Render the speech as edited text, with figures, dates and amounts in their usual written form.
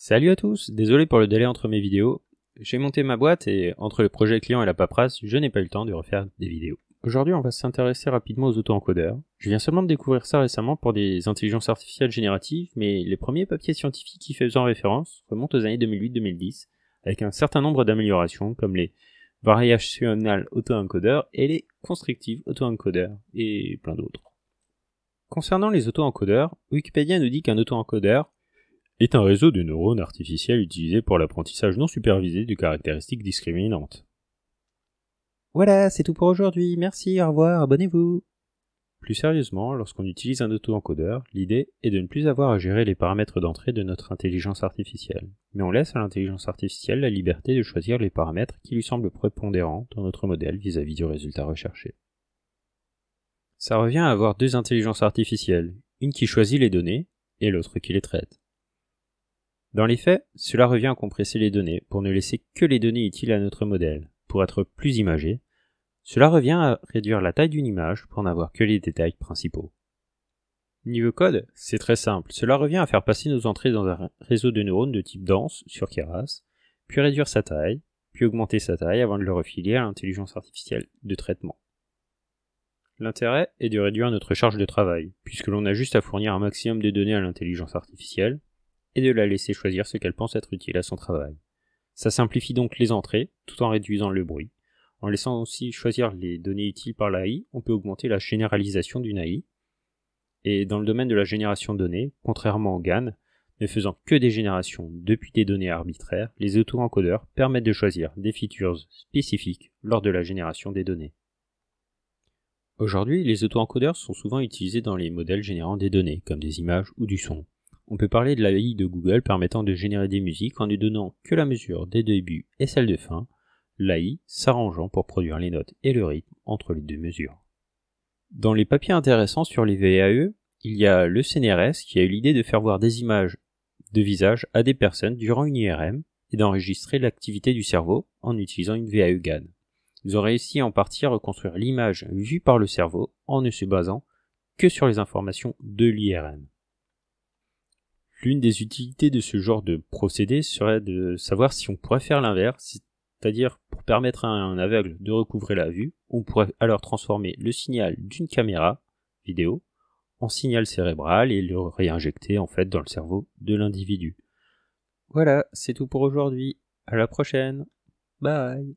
Salut à tous, désolé pour le délai entre mes vidéos. J'ai monté ma boîte et entre le projet client et la paperasse, je n'ai pas eu le temps de refaire des vidéos. Aujourd'hui, on va s'intéresser rapidement aux auto-encodeurs. Je viens seulement de découvrir ça récemment pour des intelligences artificielles génératives, mais les premiers papiers scientifiques y faisant référence remontent aux années 2008-2010, avec un certain nombre d'améliorations comme les variational auto-encodeurs et les constructive auto-encodeurs, et plein d'autres. Concernant les auto-encodeurs, Wikipédia nous dit qu'un auto-encodeur est un réseau de neurones artificiels utilisé pour l'apprentissage non supervisé de caractéristiques discriminantes. Voilà, c'est tout pour aujourd'hui, merci, au revoir, abonnez-vous. Plus sérieusement, lorsqu'on utilise un auto-encodeur, l'idée est de ne plus avoir à gérer les paramètres d'entrée de notre intelligence artificielle, mais on laisse à l'intelligence artificielle la liberté de choisir les paramètres qui lui semblent prépondérants dans notre modèle vis-à-vis du résultat recherché. Ça revient à avoir deux intelligences artificielles, une qui choisit les données et l'autre qui les traite. Dans les faits, cela revient à compresser les données pour ne laisser que les données utiles à notre modèle. Pour être plus imagé, cela revient à réduire la taille d'une image pour n'avoir que les détails principaux. Niveau code, c'est très simple. Cela revient à faire passer nos entrées dans un réseau de neurones de type dense sur Keras, puis réduire sa taille, puis augmenter sa taille avant de le refiler à l'intelligence artificielle de traitement. L'intérêt est de réduire notre charge de travail, puisque l'on a juste à fournir un maximum de données à l'intelligence artificielle, et de la laisser choisir ce qu'elle pense être utile à son travail. Ça simplifie donc les entrées, tout en réduisant le bruit. En laissant aussi choisir les données utiles par l'AI, on peut augmenter la généralisation d'une AI. Et dans le domaine de la génération de données, contrairement au GAN, ne faisant que des générations depuis des données arbitraires, les auto-encodeurs permettent de choisir des features spécifiques lors de la génération des données. Aujourd'hui, les auto-encodeurs sont souvent utilisés dans les modèles générant des données, comme des images ou du son. On peut parler de l'AI de Google permettant de générer des musiques en ne donnant que la mesure des débuts et celle de fin, l'AI s'arrangeant pour produire les notes et le rythme entre les deux mesures. Dans les papiers intéressants sur les VAE, il y a le CNRS qui a eu l'idée de faire voir des images de visage à des personnes durant une IRM et d'enregistrer l'activité du cerveau en utilisant une VAE GAN. Ils ont réussi en partie à reconstruire l'image vue par le cerveau en ne se basant que sur les informations de l'IRM. L'une des utilités de ce genre de procédé serait de savoir si on pourrait faire l'inverse, c'est-à-dire pour permettre à un aveugle de recouvrer la vue, on pourrait alors transformer le signal d'une caméra vidéo en signal cérébral et le réinjecter en fait dans le cerveau de l'individu. Voilà, c'est tout pour aujourd'hui. À la prochaine. Bye.